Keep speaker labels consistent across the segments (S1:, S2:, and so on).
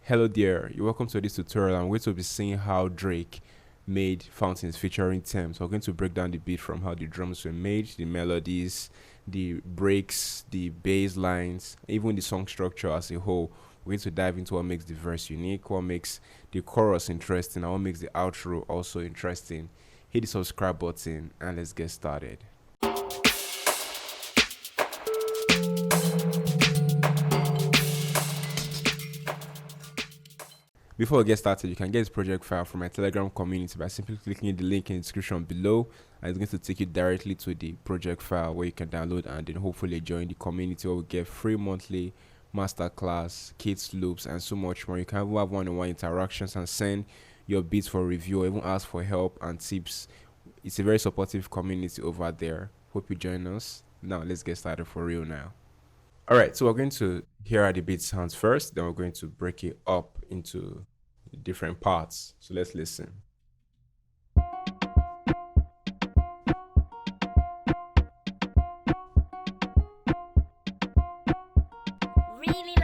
S1: Hello there, you're welcome to this tutorial. I'm going to be seeing how Drake made fountains featuring tems. We're going to break down the beat from how the drums were made, the melodies, the breaks, the bass lines, even the song structure as a whole. We're going to dive into what makes the verse unique, what makes the chorus interesting, and what makes the outro also interesting. Hit the subscribe button and let's get started. Before we get started, you can get this project file from my Telegram community by simply clicking the link in the description below, and it's going to take you directly to the project file where you can download and then hopefully join the community where we get free monthly masterclass, kids loops, and so much more. You can have one-on-one interactions and send your beats for review or even ask for help and tips. It's a very supportive community over there. Hope you join us. Now let's get started for real now. All right, so we're going to hear how the beat sounds first, then we're going to break it up into different parts. So let's listen.
S2: Really loud.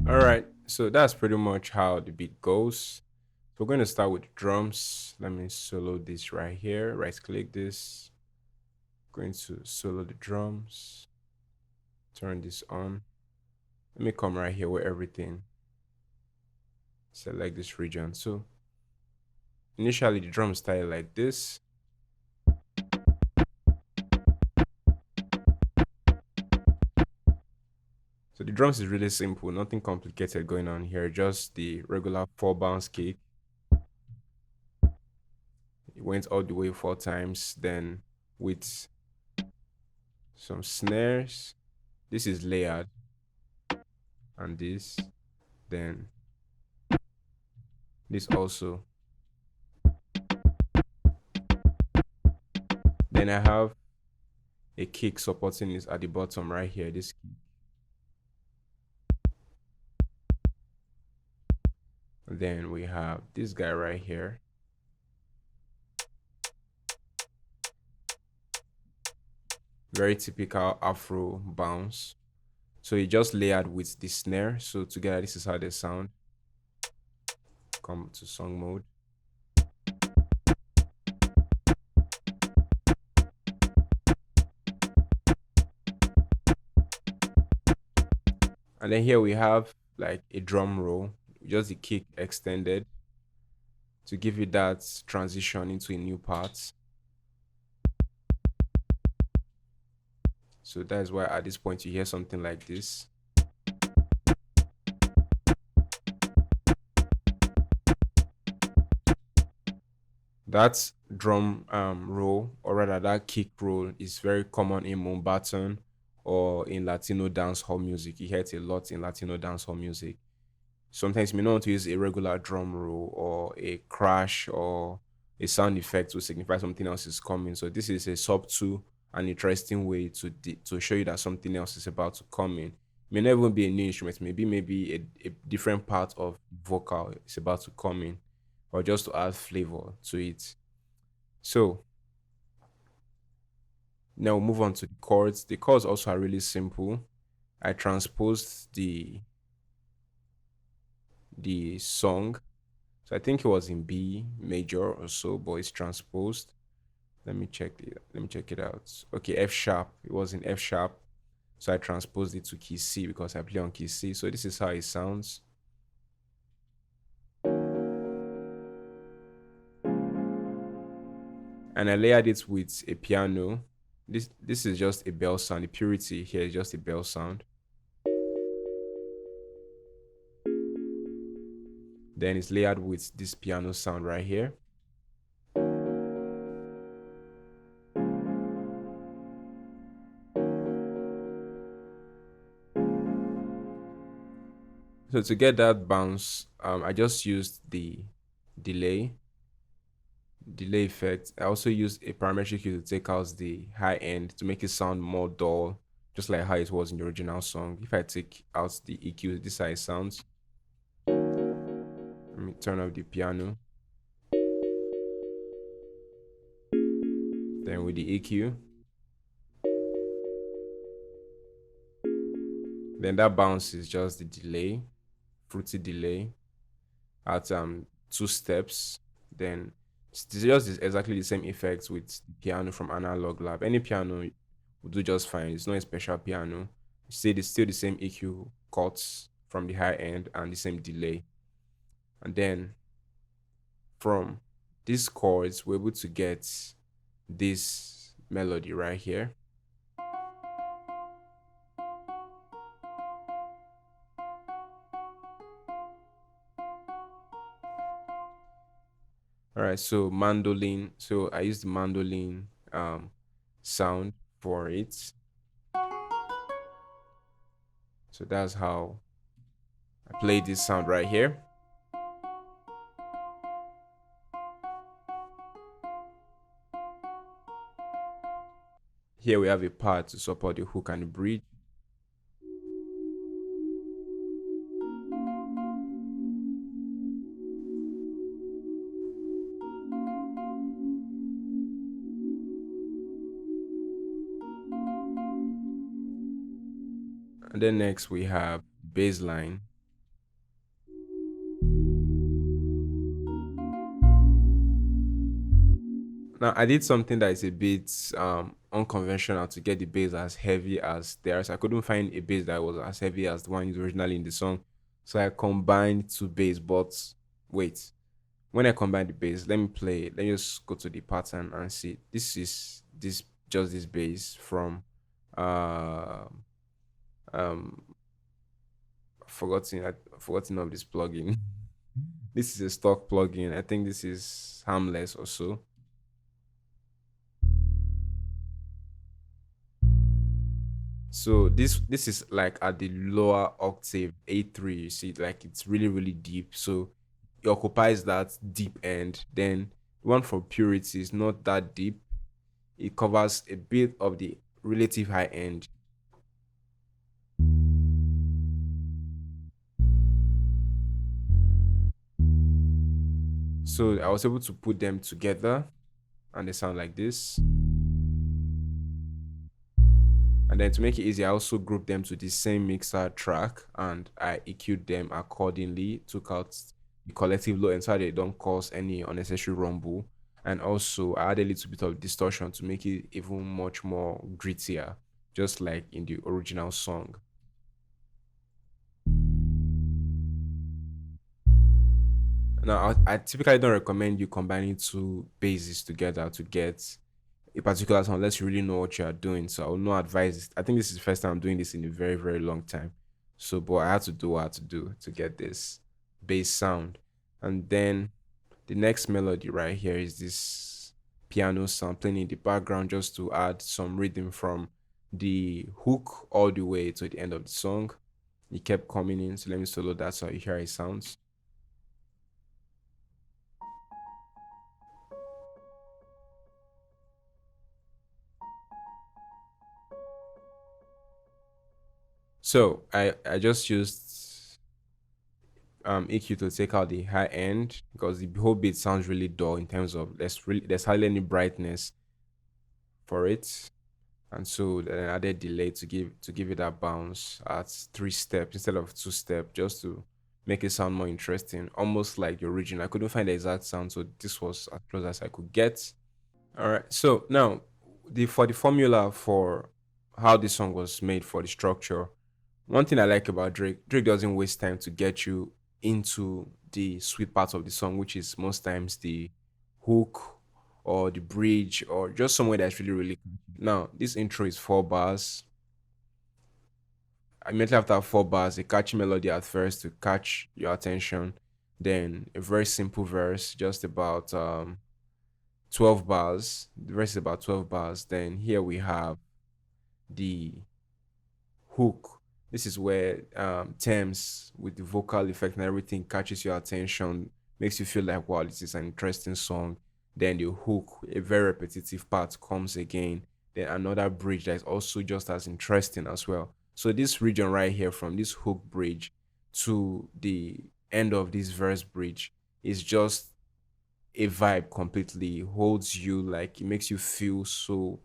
S1: All right, so that's pretty much how the beat goes. So we're going to start with drums. Let me solo this right here. Right click this. Going to solo the drums. Turn this on. Let me come right here with everything. Select this region. So initially the drum started like this. So the drums is really simple, nothing complicated going on here, just the regular 4 bounce kick. It went all the way 4 times, then with some snares. This is layered, and then this also. Then I have a kick supporting this at the bottom right here, this kick. And then we have this guy right here. Very typical Afro bounce. So it just layered with the snare. So together, this is how they sound. Come to song mode. And then here we have like a drum roll, just the kick extended to give you that transition into a new part. So that is why at this point you hear something like this. That drum roll, or rather that kick roll, is very common in Mumbattan or in Latino dancehall music. You hear it a lot in Latino dancehall music. Sometimes you may not want to use a regular drum roll or a crash or a sound effect to signify something else is coming. So this is a subtle and interesting way to show you that something else is about to come in. May not even be a new instrument, maybe a different part of vocal is about to come in. or just to add flavor to it. So now we'll move on to the chords. The chords also are really simple. I transposed the song. So I think it was in B major or so, but it's transposed. Let me check it out. Okay, F sharp. It was in F sharp. So I transposed it to key C because I play on key C. So this is how it sounds. And I layered it with a piano. This is just a bell sound. The purity here is just a bell sound. Then it's layered with this piano sound right here. So to get that bounce, I just used the delay, delay effect. I also used a parametric key to take out the high end to make it sound more dull, just like how it was in the original song. If I take out the EQ, this is how it sounds. Let me turn off the piano. Then with the EQ, then that bounce is just the delay, fruity delay at 2 steps. Then it's just exactly the same effects with the piano from Analog Lab. Any piano will do just fine. It's not a special piano. It's still the same EQ cuts from the high end and the same delay. And then from these chords, we're able to get this melody right here. All right, so mandolin. So I use the mandolin sound for it. So that's how I play this sound right here. Here we have a part to support the hook and the bridge. And then next we have bass line. Now I did something that is a bit unconventional to get the bass as heavy as theirs. I couldn't find a bass that was as heavy as the one used originally in the song. So I combined two bass, but wait. When I combine the bass, let me play it. Let me just go to the pattern and see. This is this bass from uh um forgotten of this plugin. This is a stock plugin. I think this is harmless or so. So this is like at the lower octave A3. You see, like it's really deep. So it occupies that deep end. Then the one for purity is not that deep. It covers a bit of the relative high end. So I was able to put them together and they sound like this. And then to make it easy, I also grouped them to the same mixer track and I EQ'd them accordingly, took out the collective low end so they don't cause any unnecessary rumble. And also I added a little bit of distortion to make it even much more grittier, just like in the original song. Now, I typically don't recommend you combining two basses together to get a particular song unless you really know what you are doing. So I will not advise this. I think this is the first time I'm doing this in a very long time. So, but I had to do what I had to do to get this bass sound. And then the next melody right here is this piano sound playing in the background just to add some rhythm from the hook all the way to the end of the song. It kept coming in. So let me solo that so you hear how it sounds. So I just used EQ to take out the high end because the whole beat sounds really dull in terms of there's hardly any brightness for it. And so then I added delay to give it that bounce at 3 steps instead of 2 step, just to make it sound more interesting, almost like the original. I couldn't find the exact sound, so this was as close as I could get. All right. So now, the formula for how this song was made, for the structure. One thing I like about Drake doesn't waste time to get you into the sweet part of the song, which is most times the hook or the bridge or just somewhere that's really really. Now this intro is 4 bars. Immediately after 4 bars, a catchy melody at first to catch your attention, then a very simple verse, just about 12 bars. The verse is about 12 bars. Then here we have the hook. This is where Tems with the vocal effect and everything catches your attention, makes you feel like, wow, this is an interesting song. Then the hook, a very repetitive part, comes again. Then another bridge that is also just as interesting as well. So this region right here, from this hook bridge to the end of this verse bridge, is just a vibe completely. It holds you, like it makes you feel so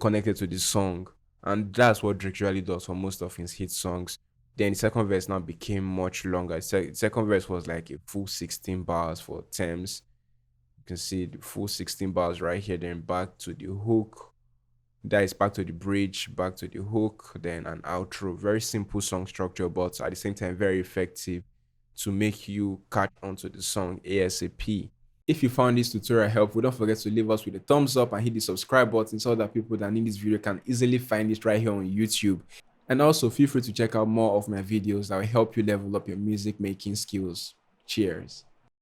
S1: connected to the song. And that's what Drake usually does for most of his hit songs. Then the second verse now became much longer. Second verse was like a full 16 bars for Thames. You can see the full 16 bars right here. Then back to the hook. That is back to the bridge, back to the hook, then an outro. Very simple song structure, but at the same time, very effective to make you catch onto the song ASAP. If you found this tutorial helpful, don't forget to leave us with a thumbs up and hit the subscribe button so that people that need this video can easily find it right here on YouTube. And also feel free to check out more of my videos that will help you level up your music making skills. Cheers.